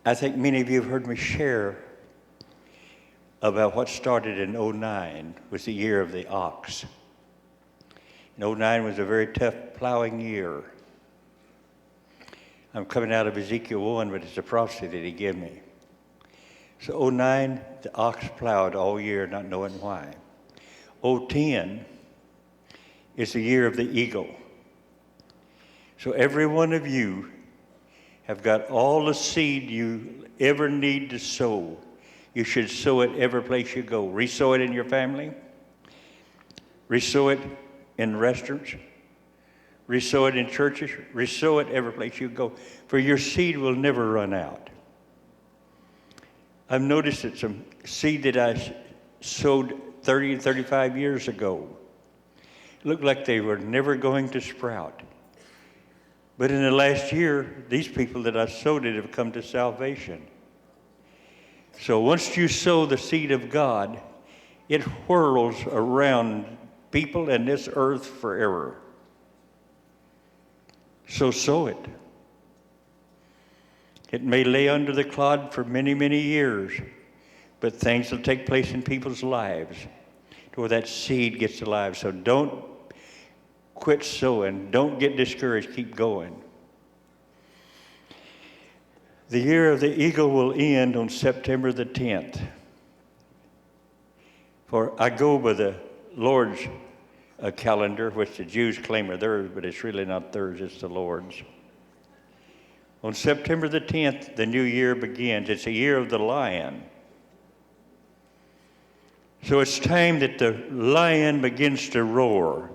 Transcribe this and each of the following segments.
I think many of you have heard me share about what started in '09, was the year of the ox. And '09 was a very tough plowing year. I'm coming out of Ezekiel 1, but it's a prophecy that he gave me. So '09, the ox plowed all year, not knowing why. '10 is the year of the eagle. So every one of you have got all the seed you ever need to sow. You should sow it every place you go. Resow it in your family. Resow it in restaurants. Resow it in churches. Resow it every place you go. For your seed will never run out. I've noticed that some seed that I sowed 30 and 35 years ago looked like they were never going to sprout. But in the last year, these people that I sowed it have come to salvation. So once you sow the seed of God, it whirls around people and this earth forever. So sow it. It may lay under the clod for many, many years, but things will take place in people's lives to where that seed gets alive. So don't quit sowing. Don't get discouraged. Keep going. The year of the eagle will end on September the 10th. For I go by the Lord's calendar, which the Jews claim are theirs, but it's really not theirs, it's the Lord's. On September the 10th, the new year begins. It's a year of the lion. So it's time that the lion begins to roar.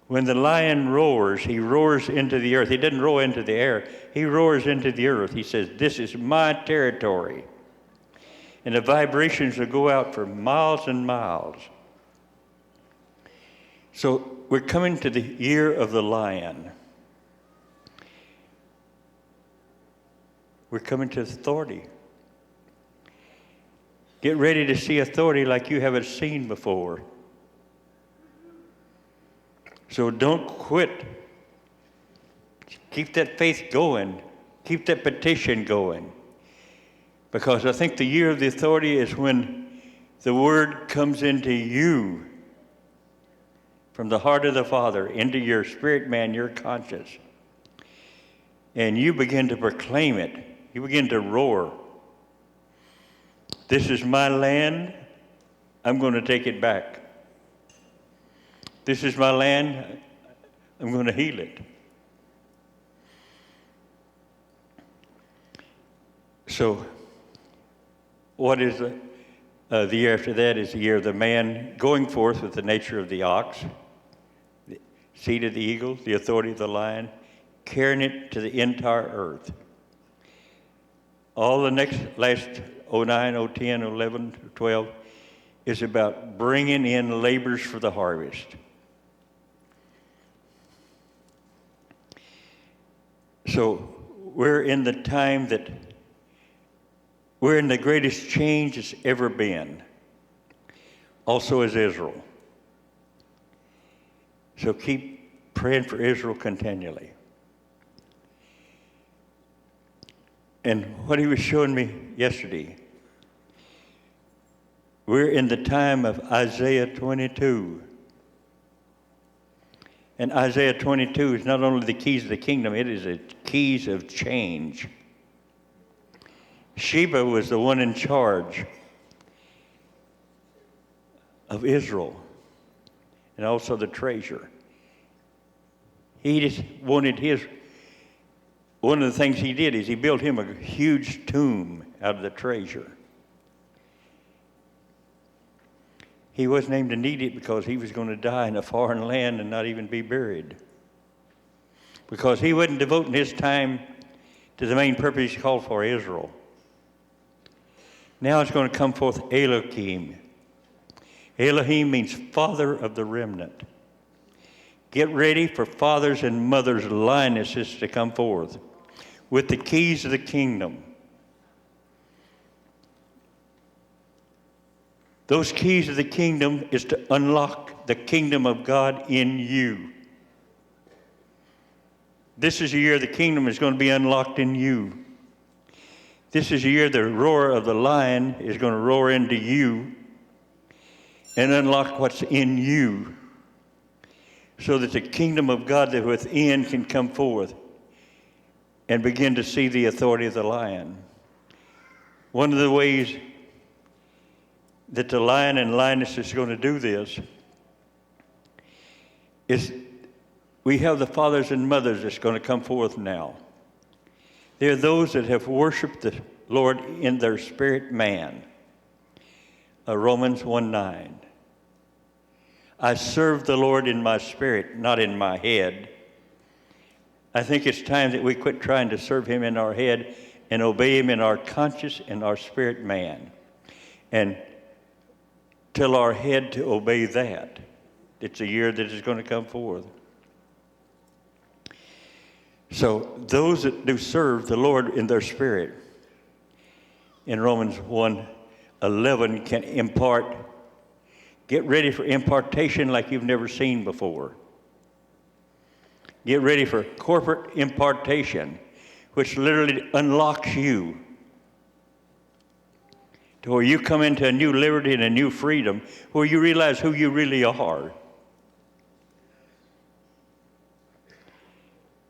When the lion roars, he roars into the earth. He doesn't roar into the air. He roars into the earth. He says, "This is my territory." And the vibrations will go out for miles and miles. So we're coming to the year of the lion. We're coming to authority. Get ready to see authority like you haven't seen before. So don't quit. Keep that faith going. Keep that petition going. Because I think the year of the authority is when the word comes into you from the heart of the Father, into your spirit man, your conscience. And you begin to proclaim it. You begin to roar. This is my land. I'm going to take it back. This is my land. I'm going to heal it. So, what is the year after that is the year of the man going forth with the nature of the ox, the seed of the eagle, the authority of the lion, carrying it to the entire earth. All the last 09, 010, 11, 12 is about bringing in laborers for the harvest. So we're in the time that we're in the greatest change it's ever been. Also is Israel. So keep praying for Israel continually. And what he was showing me yesterday, we're in the time of Isaiah 22. And Isaiah 22 is not only the keys of the kingdom, it is the keys of change. Sheba was the one in charge of Israel and also the treasure. He just wanted one of the things he did is he built him a huge tomb out of the treasure. He wasn't aimed to need it because he was going to die in a foreign land and not even be buried. Because he wasn't devoting his time to the main purpose he called for, Israel. Now it's going to come forth Elohim. Elohim means father of the remnant. Get ready for fathers and mothers' lineages to come forth with the keys of the kingdom. Those keys of the kingdom is to unlock the kingdom of God in you. This is the year the kingdom is going to be unlocked in you. This is the year the roar of the lion is going to roar into you and unlock what's in you so that the kingdom of God that within can come forth and begin to see the authority of the lion. One of the ways that the lion and lioness is going to do this is we have the fathers and mothers that's going to come forth now. They're those that have worshiped the Lord in their spirit man. Romans 1:9. I serve the Lord in my spirit, not in my head. I think it's time that we quit trying to serve him in our head and obey him in our conscious and our spirit man. And tell our head to obey that. It's a year that is going to come forth. So those that do serve the Lord in their spirit, in Romans 1:11, can impart. Get ready for impartation like you've never seen before. Get ready for corporate impartation, which literally unlocks you to where you come into a new liberty and a new freedom, where you realize who you really are.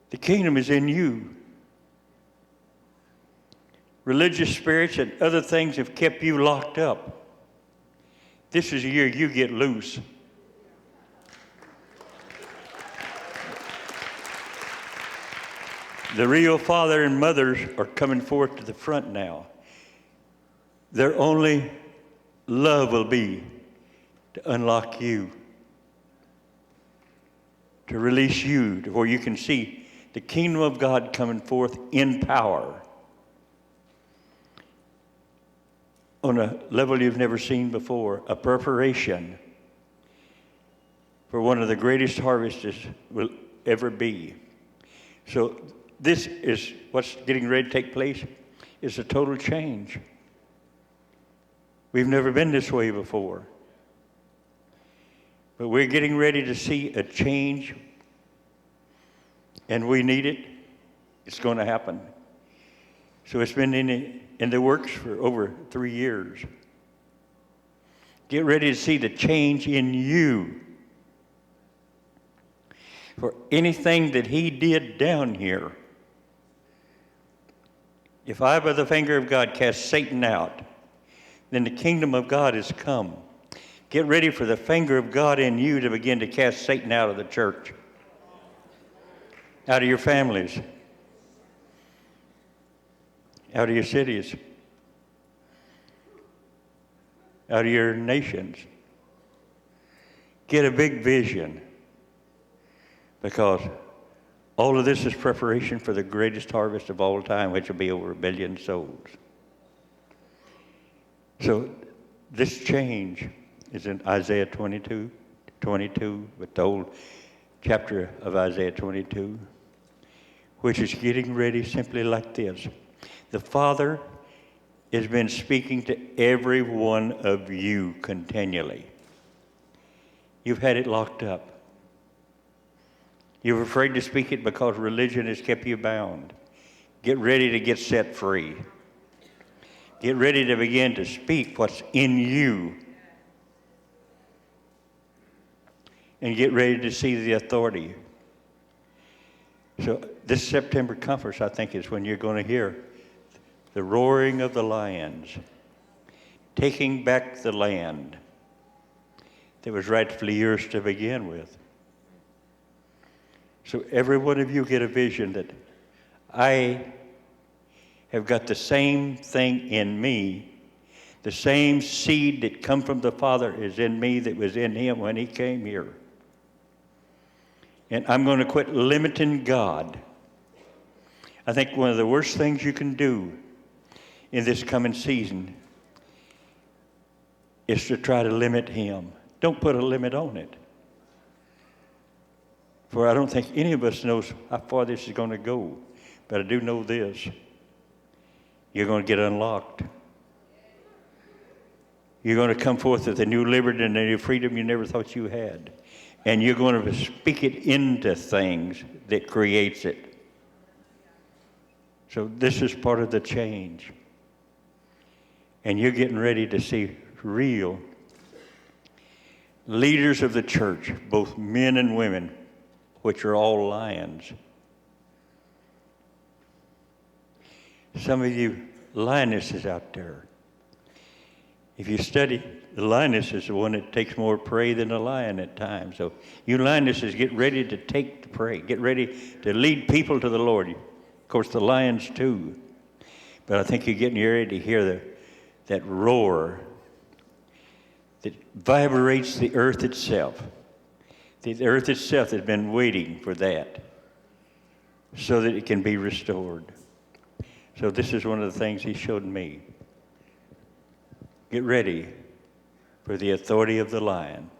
The kingdom is in you. Religious spirits and other things have kept you locked up. This is the year you get loose. The real father and mothers are coming forth to the front now. Their only love will be to unlock you, to release you to where you can see the kingdom of God coming forth in power on a level you've never seen before, a preparation for one of the greatest harvests will ever be. So this is what's getting ready to take place, is a total change. We've never been this way before. But we're getting ready to see a change, and we need it. It's going to happen. So it's been in the works for over 3 years. Get ready to see the change in you. For anything that he did down here, if I, by the finger of God, cast Satan out, then the kingdom of God has come. Get ready for the finger of God in you to begin to cast Satan out of the church, out of your families, out of your cities, out of your nations. Get a big vision, because all of this is preparation for the greatest harvest of all time, which will be over 1 billion souls. So this change is in Isaiah 22, with the whole chapter of Isaiah 22, which is getting ready simply like this. The Father has been speaking to every one of you continually. You've had it locked up. You're afraid to speak it because religion has kept you bound. Get ready to get set free. Get ready to begin to speak what's in you. And get ready to see the authority. So this September conference, I think, is when you're going to hear the roaring of the lions, taking back the land that was rightfully yours to begin with. So every one of you get a vision that I have got the same thing in me. The same seed that come from the Father is in me that was in him when he came here. And I'm going to quit limiting God. I think one of the worst things you can do in this coming season is to try to limit him. Don't put a limit on it. For I don't think any of us knows how far this is going to go. But I do know this. You're going to get unlocked. You're going to come forth with a new liberty and a new freedom you never thought you had. And you're going to speak it into things that creates it. So this is part of the change. And you're getting ready to see real leaders of the church, both men and women, which are all lions. Some of you lionesses out there, if you study, the lioness is the one that takes more prey than a lion at times. So you lionesses, get ready to take the prey. Get ready to lead people to the Lord. Of course, the lions too. But I think you're getting ready to hear that roar that vibrates the earth itself. The earth itself has been waiting for that so that it can be restored. So this is one of the things he showed me. Get ready for the authority of the lion.